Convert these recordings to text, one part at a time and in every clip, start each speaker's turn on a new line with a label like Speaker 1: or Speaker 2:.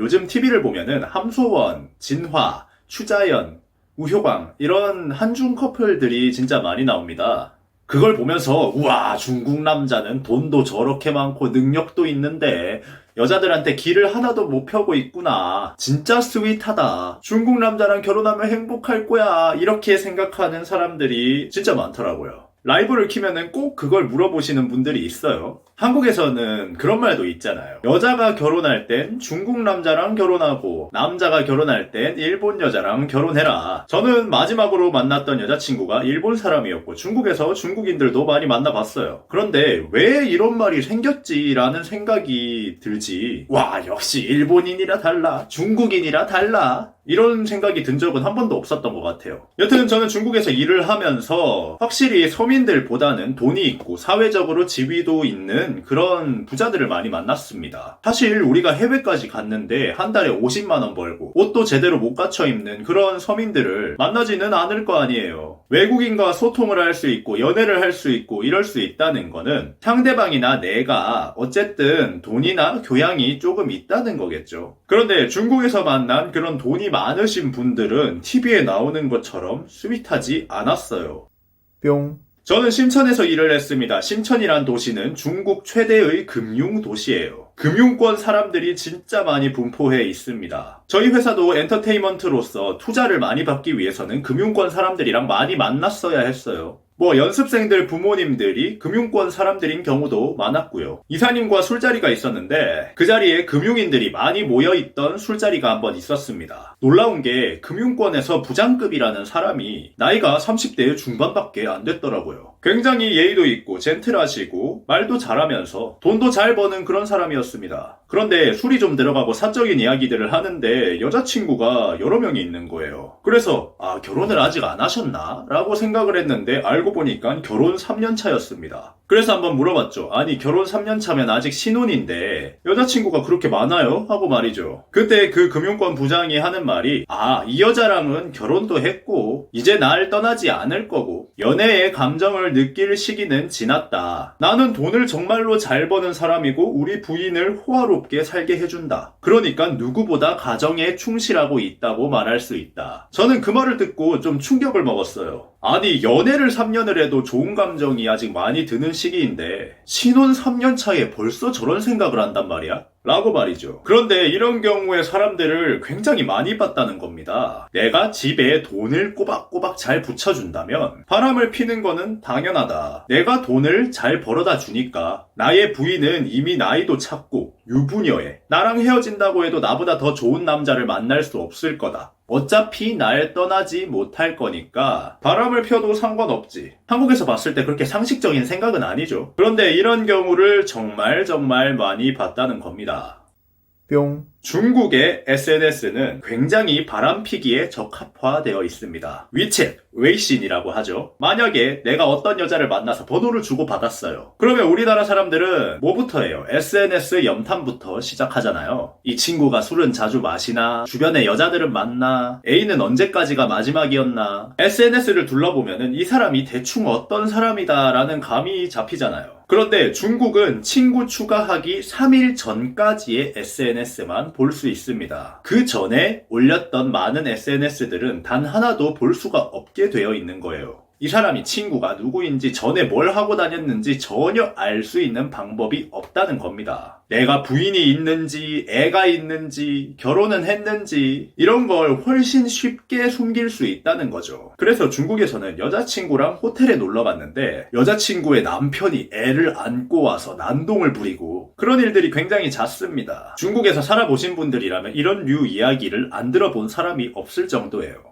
Speaker 1: 요즘 TV를 보면은 함소원, 진화, 추자연, 우효광 이런 한중 커플들이 진짜 많이 나옵니다. 그걸 보면서 우와, 중국 남자는 돈도 저렇게 많고 능력도 있는데 여자들한테 길을 하나도 못 펴고 있구나. 진짜 스윗하다. 중국 남자랑 결혼하면 행복할 거야. 이렇게 생각하는 사람들이 진짜 많더라고요. 라이브를 키면은 꼭 그걸 물어보시는 분들이 있어요. 한국에서는 그런 말도 있잖아요. 여자가 결혼할 땐 중국 남자랑 결혼하고 남자가 결혼할 땐 일본 여자랑 결혼해라. 저는 마지막으로 만났던 여자친구가 일본 사람이었고 중국에서 중국인들도 많이 만나봤어요. 그런데 왜 이런 말이 생겼지라는 생각이 들지. 와, 역시 일본인이라 달라. 중국인이라 달라. 이런 생각이 든 적은 한 번도 없었던 것 같아요. 여튼 저는 중국에서 일을 하면서 확실히 서민들보다는 돈이 있고 사회적으로 지위도 있는 그런 부자들을 많이 만났습니다. 사실 우리가 해외까지 갔는데 한 달에 50만 원 벌고 옷도 제대로 못 갖춰 입는 그런 서민들을 만나지는 않을 거 아니에요. 외국인과 소통을 할 수 있고 연애를 할 수 있고 이럴 수 있다는 거는 상대방이나 내가 어쨌든 돈이나 교양이 조금 있다는 거겠죠. 그런데 중국에서 만난 그런 돈이 많으신 분들은 TV에 나오는 것처럼 스윗하지 않았어요.
Speaker 2: 뿅.
Speaker 1: 저는 심천에서 일을 했습니다. 심천이란 도시는 중국 최대의 금융 도시예요. 금융권 사람들이 진짜 많이 분포해 있습니다. 저희 회사도 엔터테인먼트로서 투자를 많이 받기 위해서는 금융권 사람들이랑 많이 만났어야 했어요. 연습생들 부모님들이 금융권 사람들인 경우도 많았고요. 이사님과 술자리가 있었는데 그 자리에 금융인들이 많이 모여있던 술자리가 한번 있었습니다. 놀라운 게 금융권에서 부장급이라는 사람이 나이가 30대 중반밖에 안 됐더라고요. 굉장히 예의도 있고 젠틀하시고 말도 잘하면서 돈도 잘 버는 그런 사람이었습니다. 그런데 술이 좀 들어가고 사적인 이야기들을 하는데 여자친구가 여러 명이 있는 거예요. 그래서 결혼을 아직 안 하셨나? 라고 생각을 했는데 알고 보니까 결혼 3년 차였습니다. 그래서 한번 물어봤죠. 아니, 결혼 3년 차면 아직 신혼인데 여자친구가 그렇게 많아요? 하고 말이죠. 그때 그 금융권 부장이 하는 말이 이 여자랑은 결혼도 했고 이제 날 떠나지 않을 거고 연애의 감정을 느낄 시기는 지났다. 나는 돈을 정말로 잘 버는 사람이고 우리 부인을 호화롭게 살게 해준다. 그러니까 누구보다 가정에 충실하고 있다고 말할 수 있다. 저는 그 말을 듣고 좀 충격을 먹었어요. 아니, 연애를 3년을 해도 좋은 감정이 아직 많이 드는 시기인데 신혼 3년 차에 벌써 저런 생각을 한단 말이야? 라고 말이죠. 그런데 이런 경우에 사람들을 굉장히 많이 봤다는 겁니다. 내가 집에 돈을 꼬박꼬박 잘 붙여준다면 바람을 피는 거는 당연하다. 내가 돈을 잘 벌어다 주니까 나의 부인은 이미 나이도 찼고 유부녀에 나랑 헤어진다고 해도 나보다 더 좋은 남자를 만날 수 없을 거다. 어차피 날 떠나지 못할 거니까 바람을 펴도 상관없지. 한국에서 봤을 때 그렇게 상식적인 생각은 아니죠. 그런데 이런 경우를 정말 많이 봤다는 겁니다.
Speaker 2: 뿅.
Speaker 1: 중국의 SNS는 굉장히 바람피기에 적합화되어 있습니다. 위챗, 웨이신이라고 하죠. 만약에 내가 어떤 여자를 만나서 번호를 주고 받았어요. 그러면 우리나라 사람들은 뭐부터 해요? SNS 염탐부터 시작하잖아요. 이 친구가 술은 자주 마시나? 주변에 여자들은 많나? 애인은 언제까지가 마지막이었나? SNS를 둘러보면은 이 사람이 대충 어떤 사람이다 라는 감이 잡히잖아요. 그런데 중국은 친구 추가하기 3일 전까지의 SNS만 볼 수 있습니다. 그 전에 올렸던 많은 SNS들은 단 하나도 볼 수가 없게 되어 있는 거예요. 이 사람이 친구가 누구인지 전에 뭘 하고 다녔는지 전혀 알 수 있는 방법이 없다는 겁니다. 내가 부인이 있는지 애가 있는지 결혼은 했는지 이런 걸 훨씬 쉽게 숨길 수 있다는 거죠. 그래서 중국에서는 여자친구랑 호텔에 놀러 갔는데 여자친구의 남편이 애를 안고 와서 난동을 부리고 그런 일들이 굉장히 잦습니다. 중국에서 살아보신 분들이라면 이런 류 이야기를 안 들어본 사람이 없을 정도예요.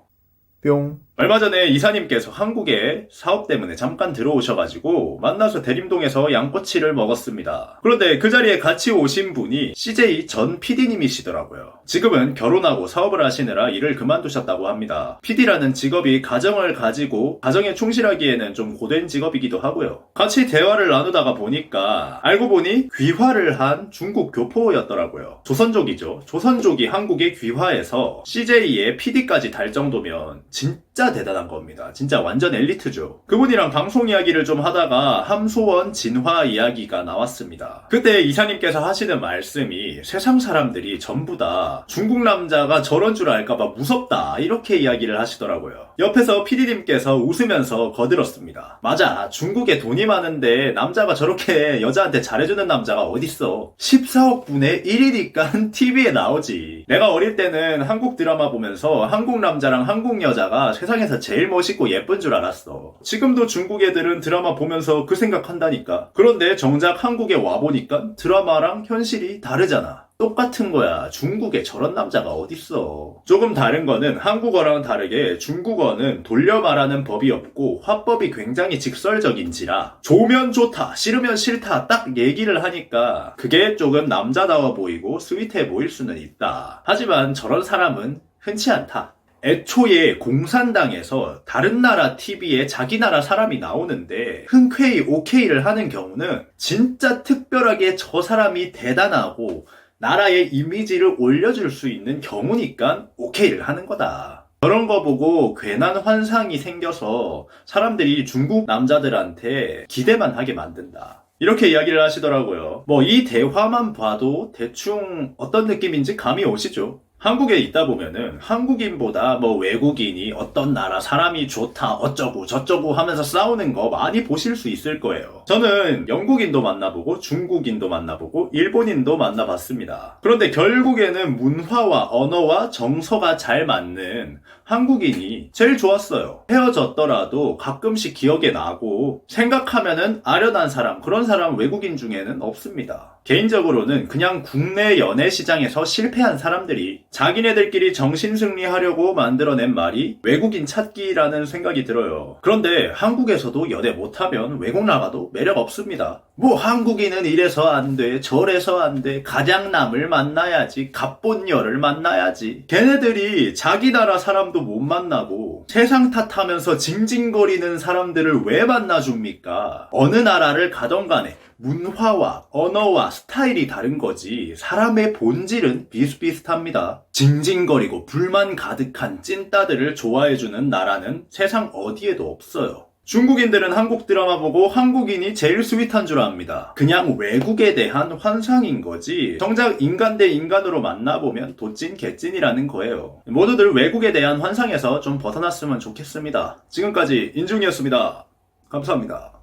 Speaker 2: 뿅.
Speaker 1: 얼마 전에 이사님께서 한국에 사업 때문에 잠깐 들어오셔가지고 만나서 대림동에서 양꼬치를 먹었습니다. 그런데 그 자리에 같이 오신 분이 CJ 전 PD님이시더라고요. 지금은 결혼하고 사업을 하시느라 일을 그만두셨다고 합니다. PD라는 직업이 가정을 가지고 가정에 충실하기에는 좀 고된 직업이기도 하고요. 같이 대화를 나누다가 보니까 알고 보니 귀화를 한 중국 교포였더라고요. 조선족이죠. 조선족이 한국에 귀화해서 CJ의 PD까지 달 정도면 진짜 대단한 겁니다. 진짜 완전 엘리트죠. 그분이랑 방송 이야기를 좀 하다가 함소원 진화 이야기가 나왔습니다. 그때 이사님께서 하시는 말씀이 세상 사람들이 전부 다 중국 남자가 저런 줄 알까봐 무섭다 이렇게 이야기를 하시더라고요. 옆에서 PD님께서 웃으면서 거들었습니다. 맞아, 중국에 돈이 많은데 남자가 저렇게 여자한테 잘해주는 남자가 어딨어. 14억 분의 1이니까 TV에 나오지. 내가 어릴 때는 한국 드라마 보면서 한국 남자랑 한국 여자가 세상에서 제일 멋있고 예쁜 줄 알았어. 지금도 중국 애들은 드라마 보면서 그 생각한다니까. 그런데 정작 한국에 와보니까 드라마랑 현실이 다르잖아. 똑같은 거야. 중국에 저런 남자가 어딨어. 조금 다른 거는 한국어랑 다르게 중국어는 돌려 말하는 법이 없고 화법이 굉장히 직설적인지라 좋으면 좋다, 싫으면 싫다 딱 얘기를 하니까 그게 조금 남자다워 보이고 스윗해 보일 수는 있다. 하지만 저런 사람은 흔치 않다. 애초에 공산당에서 다른 나라 TV에 자기 나라 사람이 나오는데 흔쾌히 오케이를 하는 경우는 진짜 특별하게 저 사람이 대단하고 나라의 이미지를 올려줄 수 있는 경우니까 오케이를 하는 거다. 그런 거 보고 괜한 환상이 생겨서 사람들이 중국 남자들한테 기대만 하게 만든다. 이렇게 이야기를 하시더라고요. 뭐 이 대화만 봐도 대충 어떤 느낌인지 감이 오시죠? 한국에 있다 보면은 한국인보다 뭐 외국인이 어떤 나라 사람이 좋다 어쩌고 저쩌고 하면서 싸우는 거 많이 보실 수 있을 거예요. 저는 영국인도 만나보고 중국인도 만나보고 일본인도 만나봤습니다. 그런데 결국에는 문화와 언어와 정서가 잘 맞는 한국인이 제일 좋았어요. 헤어졌더라도 가끔씩 기억에 나고 생각하면은 아련한 사람, 그런 사람 외국인 중에는 없습니다. 개인적으로는 그냥 국내 연애 시장에서 실패한 사람들이 자기네들끼리 정신승리하려고 만들어낸 말이 외국인 찾기라는 생각이 들어요. 그런데 한국에서도 연애 못하면 외국 나가도 매력 없습니다. 뭐 한국인은 이래서 안 돼, 저래서 안 돼, 가장남을 만나야지, 갑본녀를 만나야지. 걔네들이 자기 나라 사람도 못 만나고 세상 탓하면서 징징거리는 사람들을 왜 만나줍니까? 어느 나라를 가던 간에 문화와 언어와 스타일이 다른 거지 사람의 본질은 비슷비슷합니다. 징징거리고 불만 가득한 찐따들을 좋아해주는 나라는 세상 어디에도 없어요. 중국인들은 한국 드라마 보고 한국인이 제일 스윗한 줄 압니다. 그냥 외국에 대한 환상인 거지 정작 인간 대 인간으로 만나보면 도찐 개찐이라는 거예요. 모두들 외국에 대한 환상에서 좀 벗어났으면 좋겠습니다. 지금까지 인중이었습니다. 감사합니다.